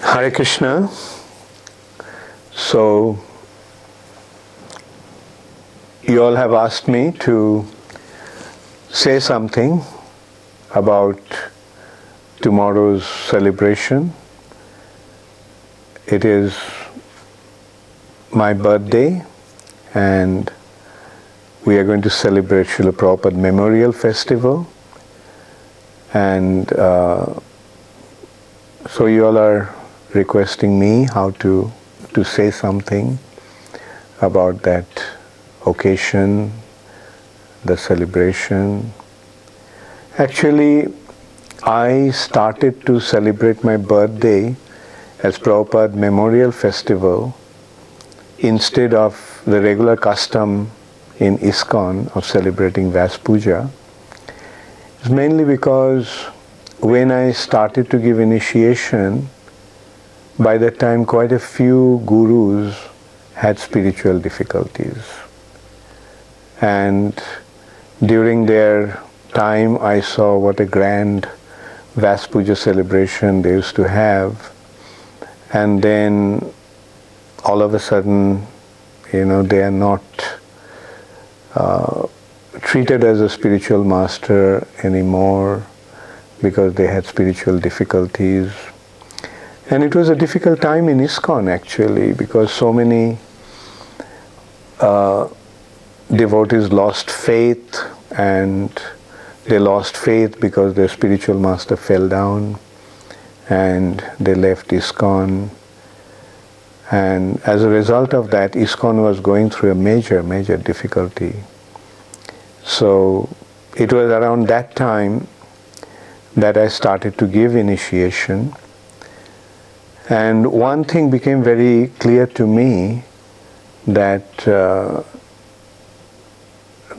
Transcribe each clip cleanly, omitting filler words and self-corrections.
Hare Krishna. So, you all have asked me to say something about tomorrow's celebration. It is my birthday and we are going to celebrate Srila Prabhupada Memorial Festival, and so you all are requesting me how to say something about that occasion, the celebration. Actually, I started to celebrate my birthday as Prabhupada Memorial Festival instead of the regular custom in ISKCON of celebrating Vyasa Puja. It's mainly because when I started to give initiation, by that time quite a few gurus had spiritual difficulties. And during their time I saw what a grand Vyasa Puja celebration they used to have. And then all of a sudden, they are not treated as a spiritual master anymore because they had spiritual difficulties. And it was a difficult time in ISKCON actually, because so many devotees lost faith, and they lost faith because their spiritual master fell down and they left ISKCON. And as a result of that, ISKCON was going through a major difficulty. So it was around that time that I started to give initiation. And one thing became very clear to me, that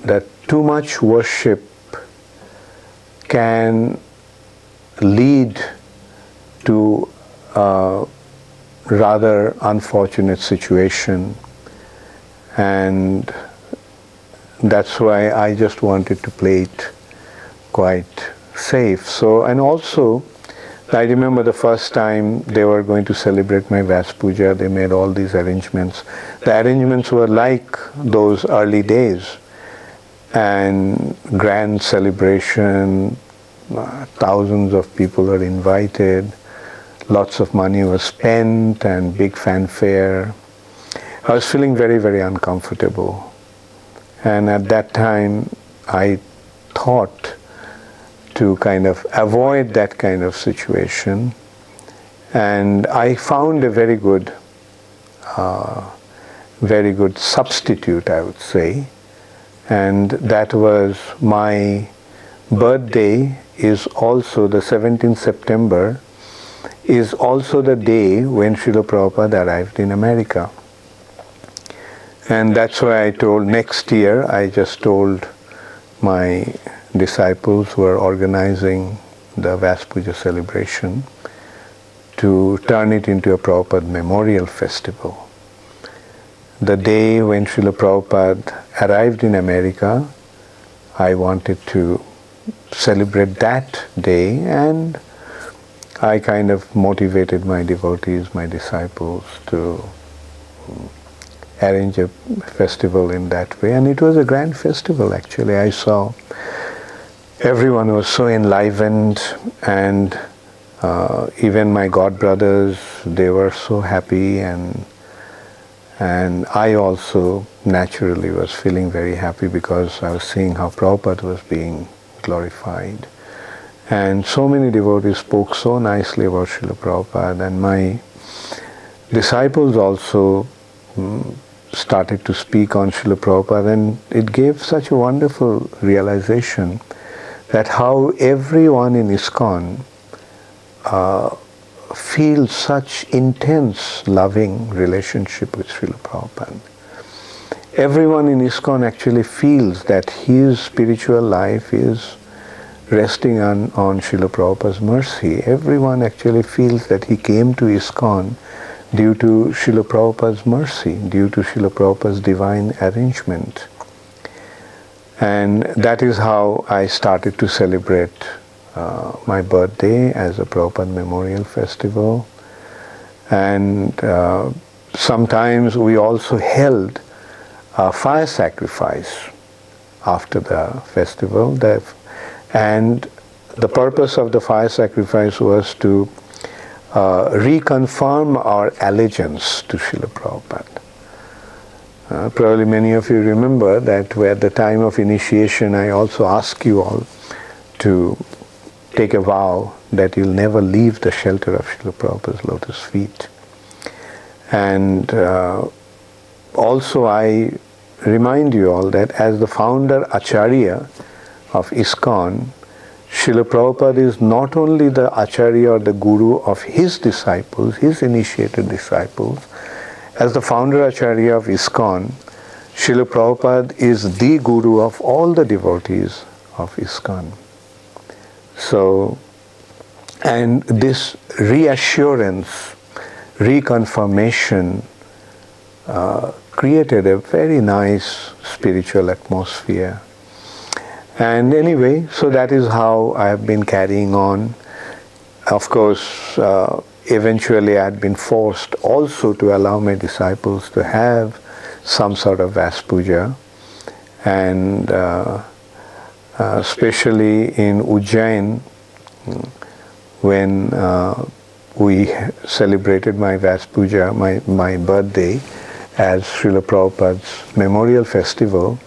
that too much worship can lead to a rather unfortunate situation, and that's why I just wanted to play it quite safe. So, and also I remember the first time they were going to celebrate my Vyasa Puja, they made all these arrangements. The arrangements were like those early days, and grand celebration, thousands of people are invited, lots of money was spent and big fanfare. I was feeling very uncomfortable, and at that time I thought to kind of avoid that kind of situation, and I found a very good substitute, I would say, and that was my birthday is also the 17th September is also the day when Srila Prabhupada arrived in America. And that's why I told next year, I just told my disciples who are organizing the Vyasa Puja celebration to turn it into a Prabhupada Memorial Festival. The day when Srila Prabhupada arrived in America, I wanted to celebrate that day, and I kind of motivated my devotees, my disciples, to arrange a festival in that way. And it was a grand festival actually. I saw everyone was so enlivened, and even my god brothers, they were so happy, and I also naturally was feeling very happy because I was seeing how Prabhupada was being glorified. And so many devotees spoke so nicely about Srila Prabhupada, and my disciples also started to speak on Srila Prabhupada, and it gave such a wonderful realization that how everyone in ISKCON feels such intense loving relationship with Srila Prabhupada. Everyone in ISKCON actually feels that his spiritual life is resting on Srila Prabhupada's mercy. Everyone actually feels that he came to ISKCON due to Srila Prabhupada's mercy, due to Srila Prabhupada's divine arrangement. And that is how I started to celebrate my birthday as a Prabhupada Memorial Festival. And sometimes we also held a fire sacrifice after the festival. And the purpose of the fire sacrifice was to reconfirm our allegiance to Srila Prabhupada. Probably many of you remember that at the time of initiation I also asked you all to take a vow that you'll never leave the shelter of Srila Prabhupada's lotus feet. And also I remind you all that as the founder Acharya of ISKCON, Srila Prabhupada is not only the Acharya or the Guru of his disciples, his initiated disciples. As the founder Acharya of ISKCON, Srila Prabhupada is the Guru of all the devotees of ISKCON. So, and this reassurance, reconfirmation created a very nice spiritual atmosphere. And anyway, so that is how I have been carrying on. Of course, eventually I had been forced also to allow my disciples to have some sort of Vyasa Puja. And especially in Ujjain, when we celebrated my Vyasa Puja, my birthday, as Srila Prabhupada's memorial festival,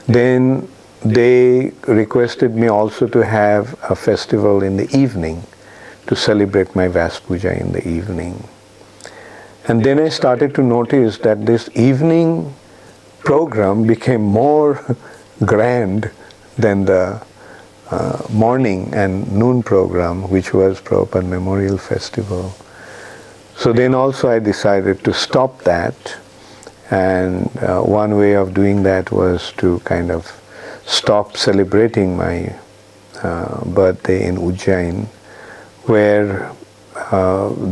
then they requested me also to have a festival in the evening, to celebrate my Vyasa Puja in the evening. And then I started to notice that this evening program became more grand than the morning and noon program, which was Prabhupada Memorial Festival. So then also I decided to stop that, and one way of doing that was to kind of stop celebrating my birthday in Ujjain, where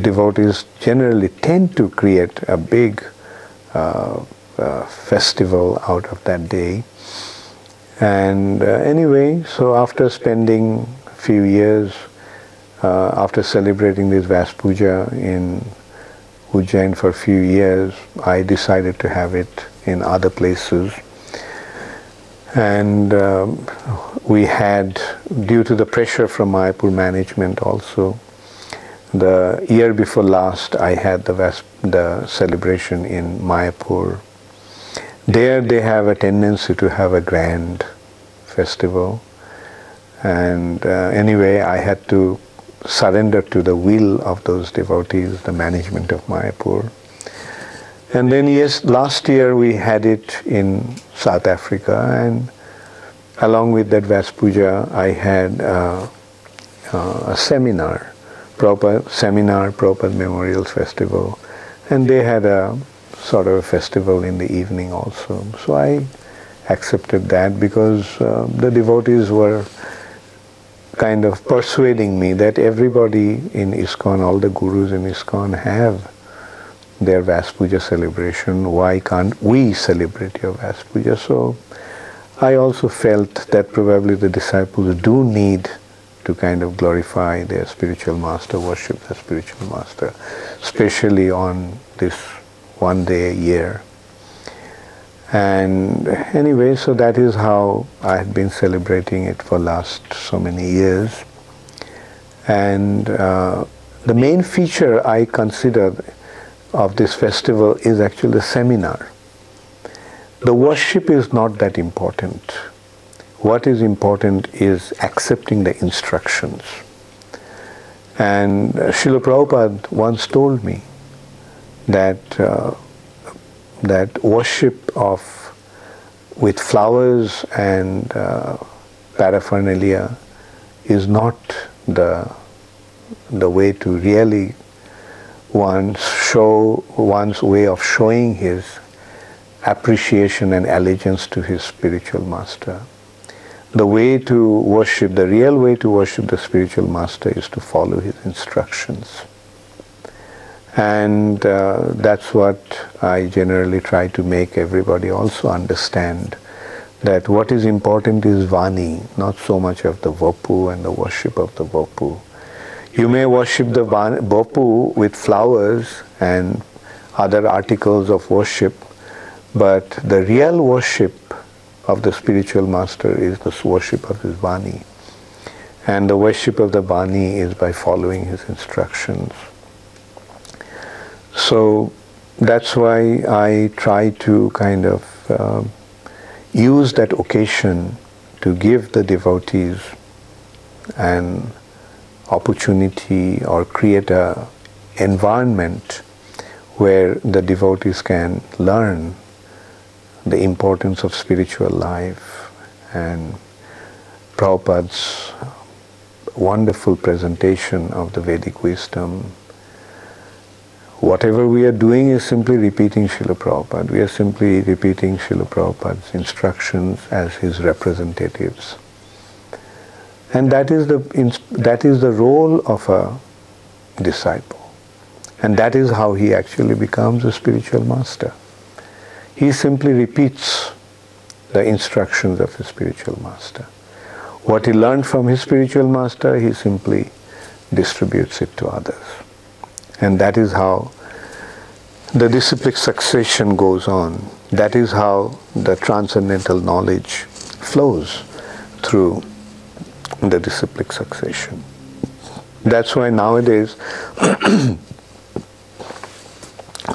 devotees generally tend to create a big festival out of that day. And anyway, so after spending a few years, after celebrating this Vyasa Puja in Ujjain for a few years, I decided to have it in other places. And we had, due to the pressure from Mayapur management also, the year before last I had the celebration in Mayapur. There they have a tendency to have a grand festival. And anyway, I had to surrender to the will of those devotees, the management of Mayapur. And then yes, last year we had it in South Africa, and along with that Vyasa Puja, I had a seminar, Prabhupada Memorial Festival, and they had a sort of a festival in the evening also. So I accepted that because the devotees were kind of persuading me that everybody in ISKCON, all the gurus in ISKCON have their Vyasa Puja celebration. Why can't we celebrate your Vyasa Puja? So I also felt that probably the disciples do need to kind of glorify their spiritual master, worship their spiritual master, especially on this one day a year. And anyway, so that is how I had been celebrating it for last so many years. And the main feature I consider of this festival is actually the seminar. The worship is not that important. What is important is accepting the instructions. And Srila Prabhupada once told me that that worship with flowers and paraphernalia is not the way to really show one's way of showing his appreciation and allegiance to his spiritual master. The way to worship, the real way to worship the spiritual master is to follow his instructions. And that's what I generally try to make everybody also understand, that what is important is Vani, not so much of the Vapu and the worship of the Vapu. You may worship the Bopu with flowers and other articles of worship, but the real worship of the spiritual master is the worship of his Bani. And the worship of the Bani is by following his instructions. So that's why I try to kind of use that occasion to give the devotees an opportunity or create an environment where the devotees can learn the importance of spiritual life. And Prabhupada's wonderful presentation of the Vedic wisdom. Whatever we are doing is simply repeating Srila Prabhupada. We are simply repeating Srila Prabhupada's instructions as his representatives. And that is the role of a disciple. And that is how he actually becomes a spiritual master. He simply repeats the instructions of his spiritual master. What he learned from his spiritual master, he simply distributes it to others. And that is how the disciplic succession goes on. That is how the transcendental knowledge flows through the disciplic succession. That's why nowadays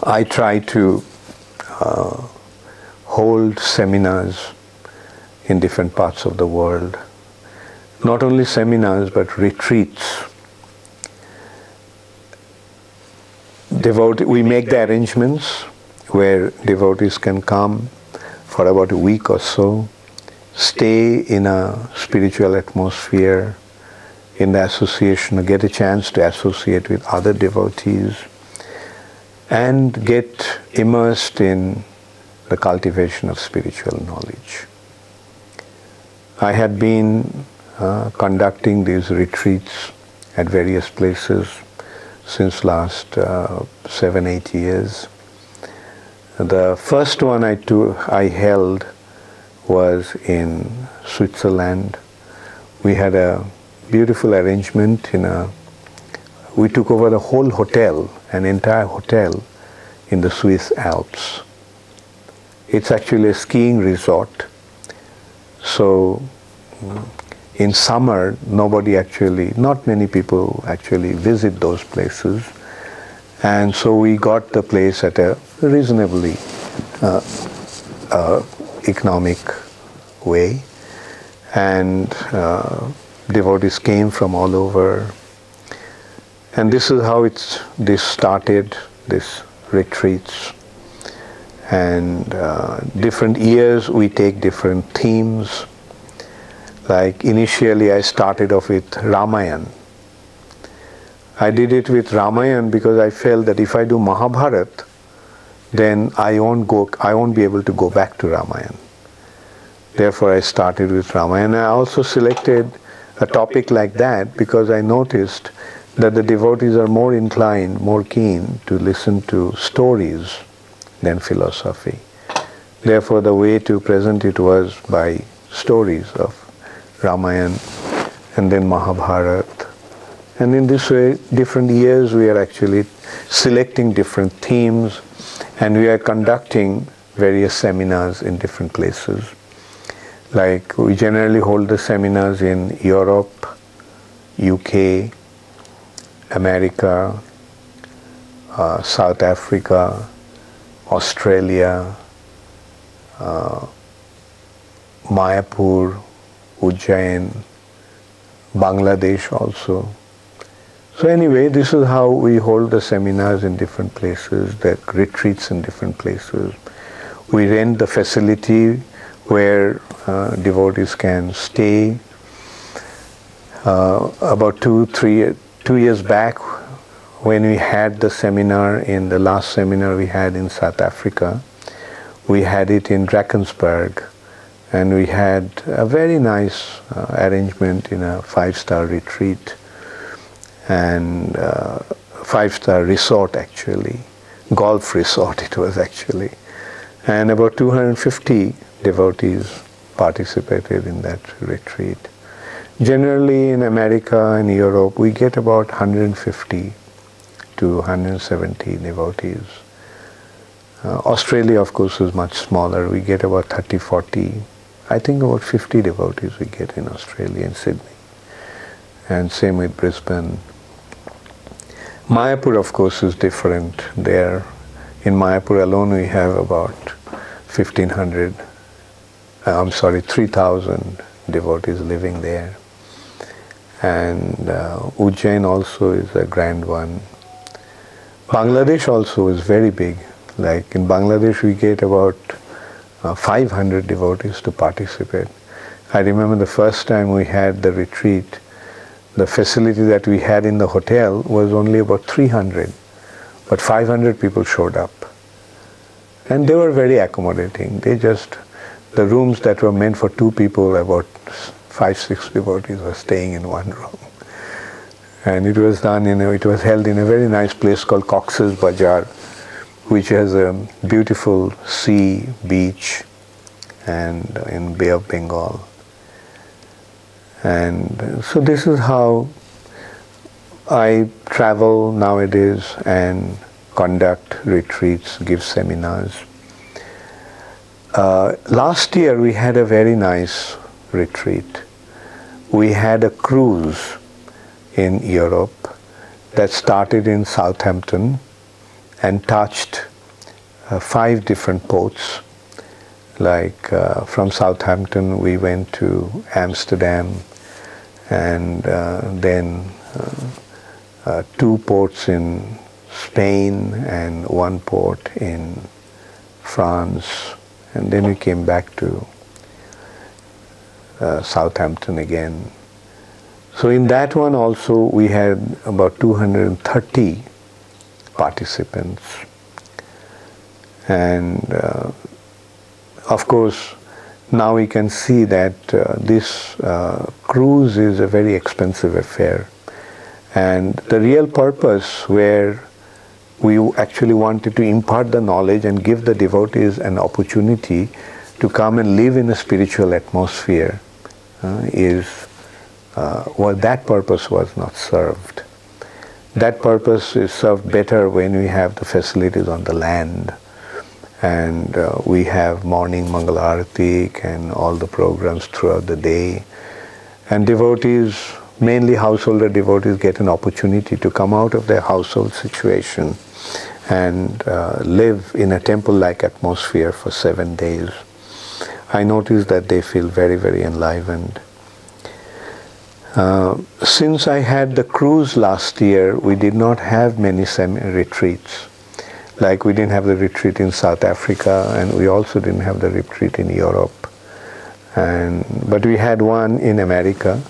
I try to hold seminars in different parts of the world. Not only seminars, but retreats. We make the arrangements where devotees can come for about a week or so, stay in a spiritual atmosphere, in the association, get a chance to associate with other devotees, and get immersed in the cultivation of spiritual knowledge. I had been conducting these retreats at various places since last 7-8 years. The first one I held was in Switzerland. We had a beautiful arrangement we took over the whole hotel, an entire hotel in the Swiss Alps. It's actually a skiing resort. So in summer, not many people actually visit those places. And so we got the place at a reasonably economic way. And devotees came from all over. And this is how this started, these retreats. And different years we take different themes. Like initially I started off with Ramayana. I did it with Ramayana because I felt that if I do Mahabharata, then I won't be able to go back to Ramayana. Therefore I started with Ramayana. I also selected a topic like that because I noticed that the devotees are more inclined, more keen to listen to stories than philosophy. Therefore the way to present it was by stories of Ramayana and then Mahabharata. And in this way, different years we are actually selecting different themes, and we are conducting various seminars in different places. Like we generally hold the seminars in Europe, UK, America, South Africa, Australia, Mayapur, Ujjain, Bangladesh also. So anyway, this is how we hold the seminars in different places, the retreats in different places. We rent the facility where devotees can stay. About 2 years back, when we had the seminar the last seminar we had in South Africa, we had it in Drakensberg. And we had a very nice arrangement in a 5-star retreat and 5-star resort actually, golf resort it was actually. And about 250 devotees participated in that retreat. Generally in America and Europe, we get about 150 to 170 devotees. Australia, of course, is much smaller. We get about 30, 40, I think about 50 devotees we get in Australia and Sydney. And same with Brisbane. Mayapur, of course, is different. There, in Mayapur alone, we have about 3,000 devotees living there. And Ujjain also is a grand one. Bangladesh also is very big. Like in Bangladesh, we get about 500 devotees to participate. I remember the first time we had the retreat, the facility that we had in the hotel was only about 300, but 500 people showed up. And they were very accommodating. The rooms that were meant for 2 people, about 5, 6 devotees were staying in one room. And it was it was held in a very nice place called Cox's Bazar, which has a beautiful sea, beach, and in Bay of Bengal. And so this is how I travel nowadays and conduct retreats, give seminars. Last year we had a very nice retreat. We had a cruise in Europe that started in Southampton and touched 5 different ports. Like from Southampton we went to Amsterdam, and then 2 ports in Spain and 1 port in France, and then we came back to Southampton again. So in that one also we had about 230 participants, and of course now we can see that this cruise is a very expensive affair, and the real purpose where we actually wanted to impart the knowledge and give the devotees an opportunity to come and live in a spiritual atmosphere that purpose was not served. That purpose is served better when we have the facilities on the land, and we have morning Mangala Arati and all the programs throughout the day, and devotees, mainly householder devotees, get an opportunity to come out of their household situation and live in a temple-like atmosphere for 7 days. I noticed that they feel very, very enlivened. Since I had the cruise last year, we did not have many retreats. Like we didn't have the retreat in South Africa, and we also didn't have the retreat in Europe. But we had one in America.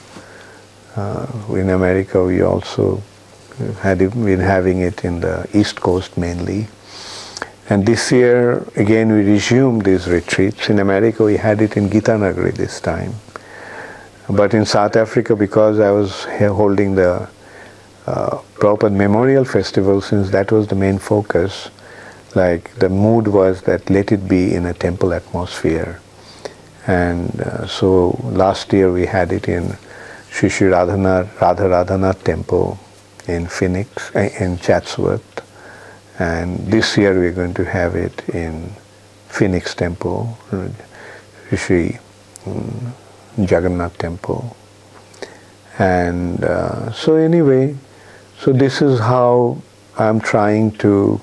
In America we also had been having it in the East Coast mainly. And this year again we resumed these retreats. In America we had it in Gitanagari this time. But in South Africa, because I was holding the Prabhupada Memorial Festival, since that was the main focus, like the mood was that let it be in a temple atmosphere. And so last year we had it in Shri Shri Radha Radhanath Temple in Phoenix, in Chatsworth. And this year we're going to have it in Phoenix Temple, Shri Shri Jagannath Temple. And so anyway, so this is how I'm trying to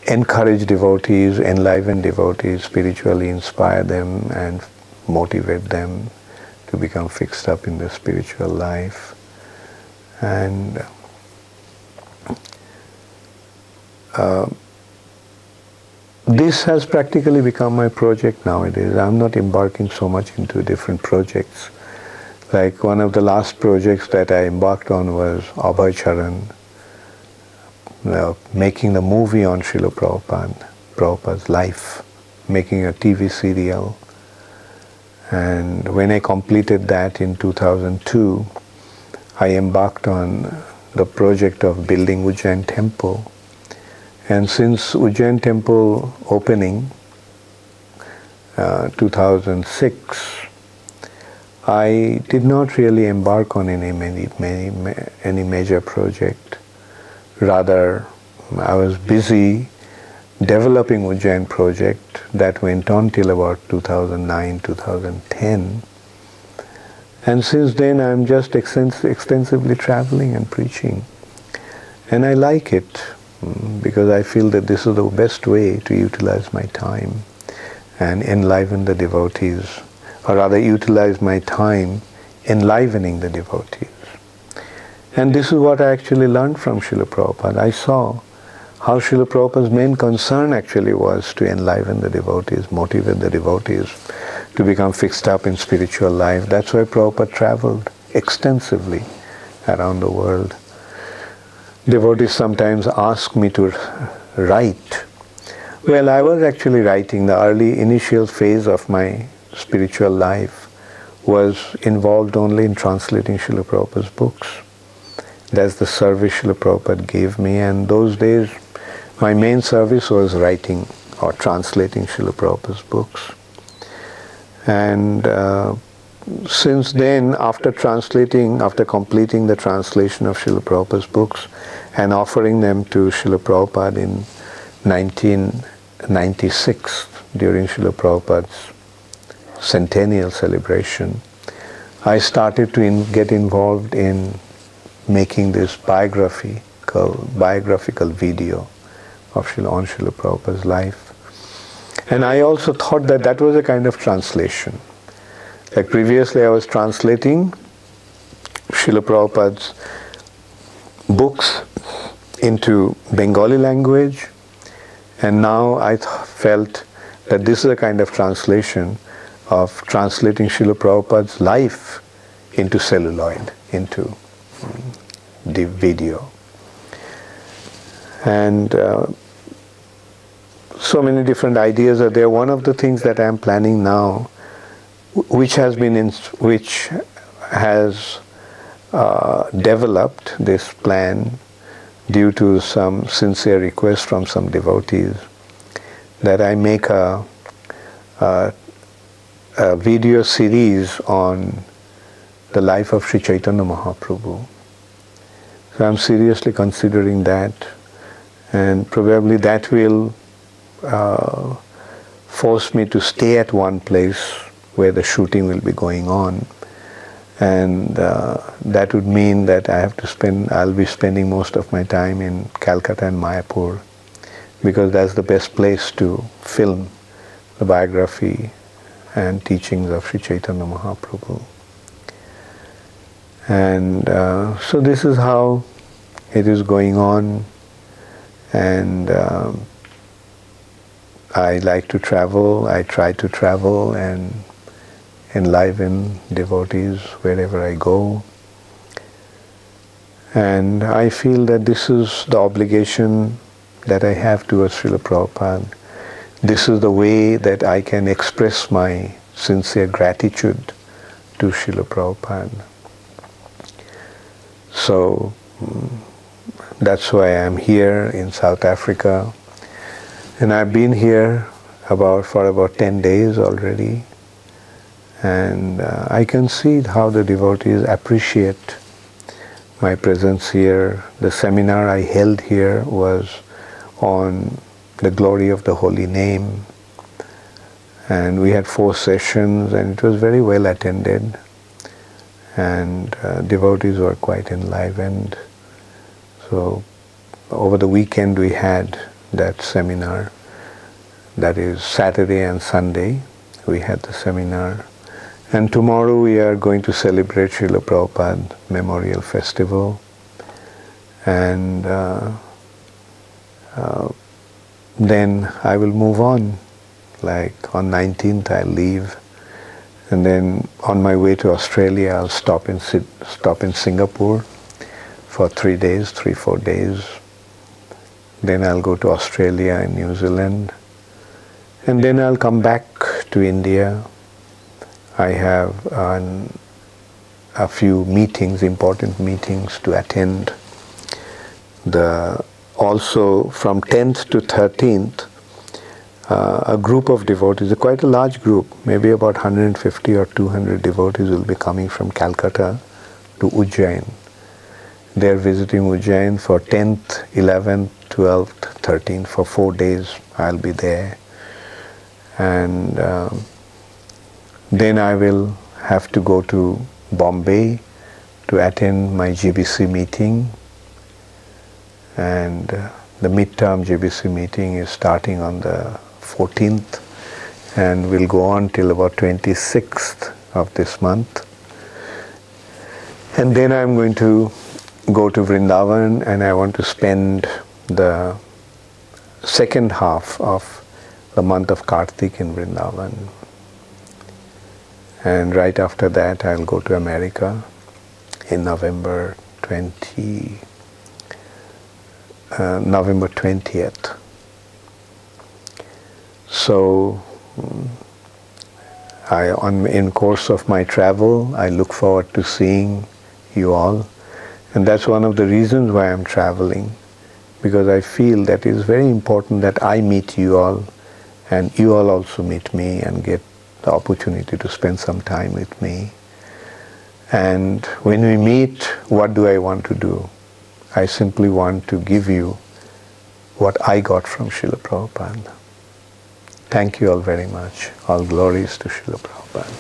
encourage devotees, enliven devotees, spiritually inspire them and motivate them to become fixed up in the spiritual life. And this has practically become my project nowadays. I'm not embarking so much into different projects. Like one of the last projects that I embarked on was Abhay Charan, making the movie on Srila Prabhupada's life, making a TV serial. And when I completed that in 2002, I embarked on the project of building Ujjain Temple. And since Ujjain Temple opening, 2006, I did not really embark on any major project. Rather, I was busy developing Ujjain project that went on till about 2009, 2010. And since then I'm just extensively traveling and preaching. And I like it because I feel that this is the best way to utilize my time and enliven the devotees, or rather utilize my time enlivening the devotees. And this is what I actually learned from Srila Prabhupada. I saw how Srila Prabhupada's main concern actually was to enliven the devotees, motivate the devotees to become fixed up in spiritual life. That's why Prabhupada traveled extensively around the world. Devotees sometimes ask me to write. Well, I was actually writing. The early initial phase of my spiritual life was involved only in translating Srila Prabhupada's books. That's the service Srila Prabhupada gave me, and those days my main service was writing or translating Srila Prabhupada's books. And since then, after completing the translation of Srila Prabhupada's books and offering them to Srila Prabhupada in 1996 during Srila Prabhupada's centennial celebration, I started to get involved in making this biographical video of on Srila Prabhupada's life. And I also thought that that was a kind of translation. Like previously I was translating Srila Prabhupada's books into Bengali language, and now I felt that this is a kind of translation of translating Srila Prabhupada's life into celluloid, into the video. And so many different ideas are there. One of the things that I am planning now, which has developed this plan due to some sincere request from some devotees, that I make a video series on the life of Sri Chaitanya Mahaprabhu. So I'm seriously considering that, and probably that will force me to stay at one place where the shooting will be going on, and that would mean that I'll be spending most of my time in Calcutta and Mayapur, because that's the best place to film the biography and teachings of Sri Chaitanya Mahaprabhu. And so this is how it is going on, and I like to travel. I try to travel and enliven devotees wherever I go. And I feel that this is the obligation that I have towards Srila Prabhupada. This is the way that I can express my sincere gratitude to Srila Prabhupada. So that's why I'm here in South Africa. And I've been here for about 10 days already. And I can see how the devotees appreciate my presence here. The seminar I held here was on the glory of the holy name. And we had 4 sessions, and it was very well attended. And devotees were quite enlivened. So over the weekend we had that seminar. That is Saturday and Sunday we had the seminar. And tomorrow we are going to celebrate Srila Prabhupada Memorial Festival. And then I will move on. Like on 19th I'll leave. And then on my way to Australia I'll stop in Singapore for 3-4 days. Then I'll go to Australia and New Zealand. And then I'll come back to India. I have a few meetings, important meetings to attend. Also from 10th to 13th, a group of devotees, quite a large group, maybe about 150 or 200 devotees will be coming from Calcutta to Ujjain. They're visiting Ujjain for 10th, 11th, 12th, 13th. For 4 days I'll be there. And then I will have to go to Bombay to attend my GBC meeting. And the midterm GBC meeting is starting on the 14th and will go on till about 26th of this month. And then I'm going to go to Vrindavan, and I want to spend the second half of the month of Kartik in Vrindavan. And right after that I'll go to America in November 20th. So in course of my travel, I look forward to seeing you all. And that's one of the reasons why I'm traveling, because I feel that it is very important that I meet you all and you all also meet me and get the opportunity to spend some time with me. And when we meet, what do I want to do? I simply want to give you what I got from Srila Prabhupada. Thank you all very much. All glories to Srila Prabhupada.